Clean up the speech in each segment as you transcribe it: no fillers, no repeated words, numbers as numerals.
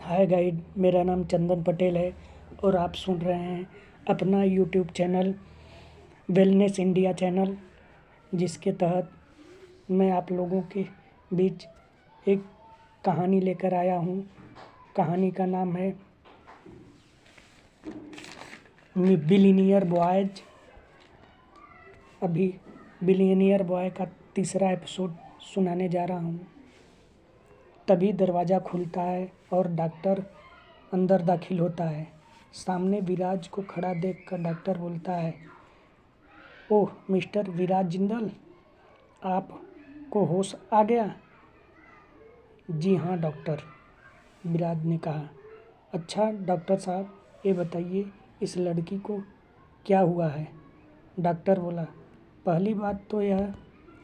हाय guide, मेरा नाम चंदन पटेल है और आप सुन रहे हैं अपना YouTube channel wellness India channel, जिसके तहत मैं आप लोगों के बीच एक कहानी लेकर आया हूँ। कहानी का नाम है बिलीनियर बॉयज। अभी बिलीनियर बॉय का तीसरा एपिसोड सुनाने जा रहा हूँ। तभी दरवाज़ा खुलता है और डॉक्टर अंदर दाखिल होता है। सामने विराज को खड़ा देखकर डॉक्टर बोलता है, ओह मिस्टर विराज जिंदल, आपको होश आ गया? जी हाँ डॉक्टर, विराज ने कहा। अच्छा डॉक्टर साहब, ये बताइए इस लड़की को क्या हुआ है? डॉक्टर बोला, पहली बात तो यह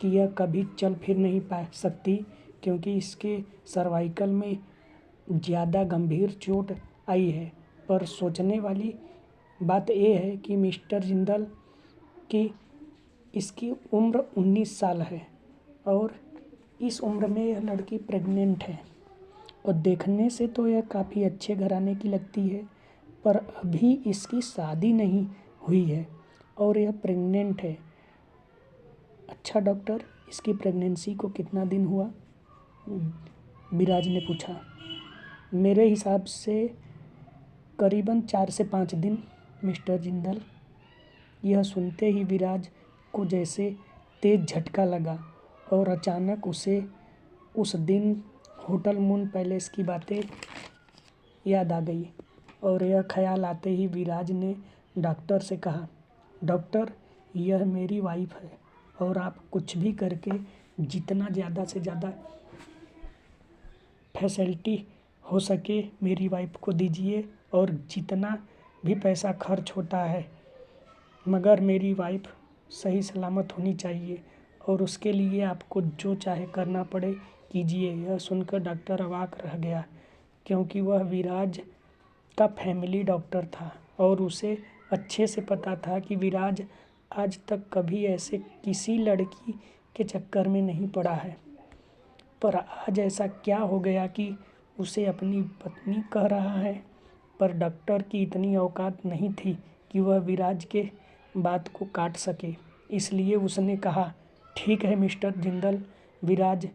कि यह कभी चल फिर नहीं पा सकती, क्योंकि इसके सर्वाइकल में ज़्यादा गंभीर चोट आई है। पर सोचने वाली बात यह है कि मिस्टर जिंदल की इसकी उम्र 19 साल है और इस उम्र में यह लड़की प्रेग्नेंट है। और देखने से तो यह काफ़ी अच्छे घराने की लगती है, पर अभी इसकी शादी नहीं हुई है और यह प्रेग्नेंट है। अच्छा डॉक्टर, इसकी प्रेगनेंसी को कितना दिन हुआ? विराज ने पूछा। मेरे हिसाब से करीबन 4 से 5 दिन मिस्टर जिंदल। यह सुनते ही विराज को जैसे तेज झटका लगा और अचानक उसे उस दिन होटल मून पैलेस की बातें याद आ गई। और यह ख्याल आते ही विराज ने डॉक्टर से कहा, डॉक्टर यह मेरी वाइफ है और आप कुछ भी करके जितना ज़्यादा से ज़्यादा फैसिलिटी हो सके मेरी वाइफ को दीजिए, और जितना भी पैसा खर्च होता है, मगर मेरी वाइफ सही सलामत होनी चाहिए और उसके लिए आपको जो चाहे करना पड़े कीजिए। यह सुनकर डॉक्टर अवाक रह गया, क्योंकि वह विराज का फैमिली डॉक्टर था और उसे अच्छे से पता था कि विराज आज तक कभी ऐसे किसी लड़की के चक्कर में नहीं पड़ा है। पर आज ऐसा क्या हो गया कि उसे अपनी पत्नी कह रहा है? पर डॉक्टर की इतनी औकात नहीं थी कि वह विराज के बात को काट सके। इसलिए उसने कहा, ठीक है मिस्टर जिंदल। विराज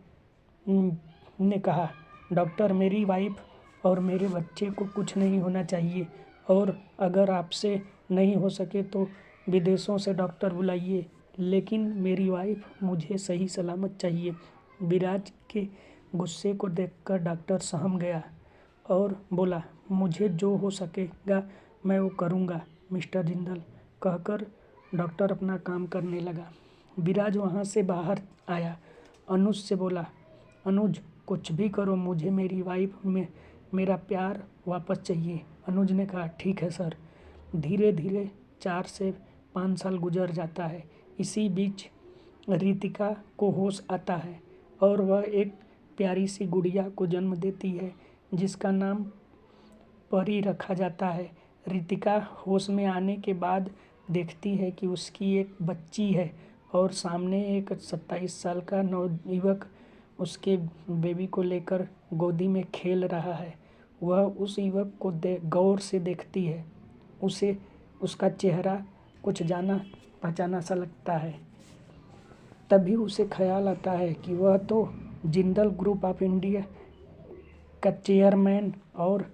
ने कहा, डॉक्टर मेरी वाइफ और मेरे बच्चे को कुछ नहीं होना चाहिए, और अगर आपसे नहीं हो सके तो विदेशों से डॉक्टर बुलाइए, लेकिन मेरी वाइफ मुझे सही सलामत चाहिए। विराज के गुस्से को देखकर डॉक्टर सहम गया और बोला, मुझे जो हो सकेगा मैं वो करूँगा मिस्टर जिंदल, कहकर डॉक्टर अपना काम करने लगा। विराज वहाँ से बाहर आया, अनुज से बोला, अनुज कुछ भी करो, मुझे मेरी वाइफ में मेरा प्यार वापस चाहिए। अनुज ने कहा, ठीक है सर। धीरे धीरे 4 से 5 साल गुजर जाता है। इसी बीच रितिका को होश आता है और वह एक प्यारी सी गुड़िया को जन्म देती है, जिसका नाम परी रखा जाता है। रितिका होश में आने के बाद देखती है कि उसकी एक बच्ची है और सामने एक 27 साल का नवयुवक उसके बेबी को लेकर गोदी में खेल रहा है। वह उस युवक को गौर से देखती है। उसे उसका चेहरा कुछ जाना पहचाना सा लगता है। तभी उसे ख्याल आता है कि वह तो जिंदल ग्रुप ऑफ इंडिया का चेयरमैन और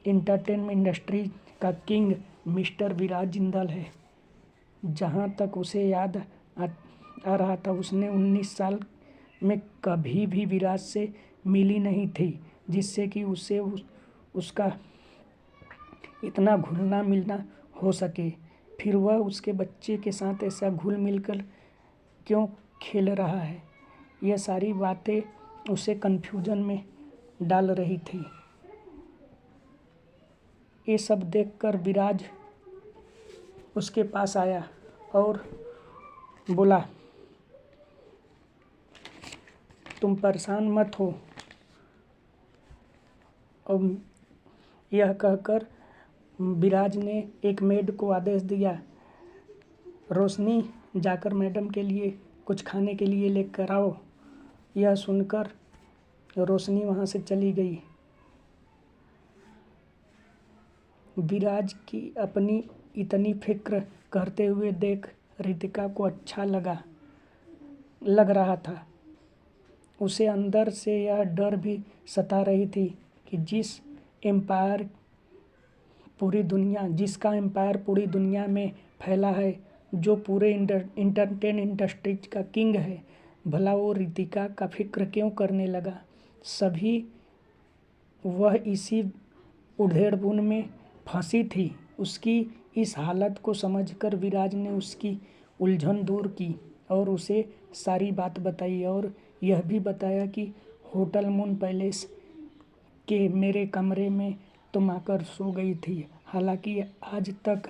इंटरटेनमेंट इंडस्ट्री का किंग मिस्टर विराज जिंदल है। जहाँ तक उसे याद आ रहा था, उसने 19 साल में कभी भी विराज से मिली नहीं थी, जिससे कि उसे उसका इतना घुलना मिलना हो सके। फिर वह उसके बच्चे के साथ ऐसा घुल मिलकर क्यों खेल रहा है? यह सारी बातें उसे कन्फ्यूजन में डाल रही थी। ये सब देखकर विराज उसके पास आया और बोला, तुम परेशान मत हो। और यह कहकर विराज ने एक मेड को आदेश दिया, रोशनी जाकर मैडम के लिए कुछ खाने के लिए लेकर आओ। यह सुनकर रोशनी वहाँ से चली गई। विराज की अपनी इतनी फिक्र करते हुए देख रितिका को अच्छा लग रहा था। उसे अंदर से यह डर भी सता रही थी कि जिसका एम्पायर पूरी दुनिया में फैला है, जो पूरे इंटरटेन इंडस्ट्रीज का किंग है, भला वो रितिका का फिक्र क्यों करने लगा। सभी वह इसी उधेड़बुन में फंसी थी। उसकी इस हालत को समझकर विराज ने उसकी उलझन दूर की और उसे सारी बात बताई और यह भी बताया कि होटल मून पैलेस के मेरे कमरे में तुम आकर सो गई थी। हालांकि आज तक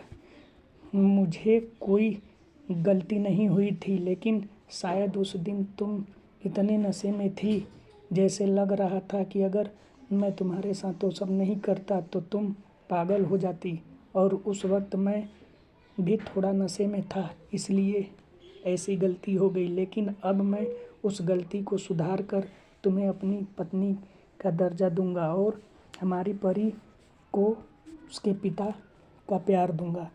मुझे कोई गलती नहीं हुई थी, लेकिन शायद उस दिन तुम इतने नशे में थी, जैसे लग रहा था कि अगर मैं तुम्हारे साथ वो सब नहीं करता तो तुम पागल हो जाती। और उस वक्त मैं भी थोड़ा नशे में था, इसलिए ऐसी गलती हो गई। लेकिन अब मैं उस गलती को सुधार कर तुम्हें अपनी पत्नी का दर्जा दूंगा और हमारी परी को उसके पिता का प्यार दूंगा।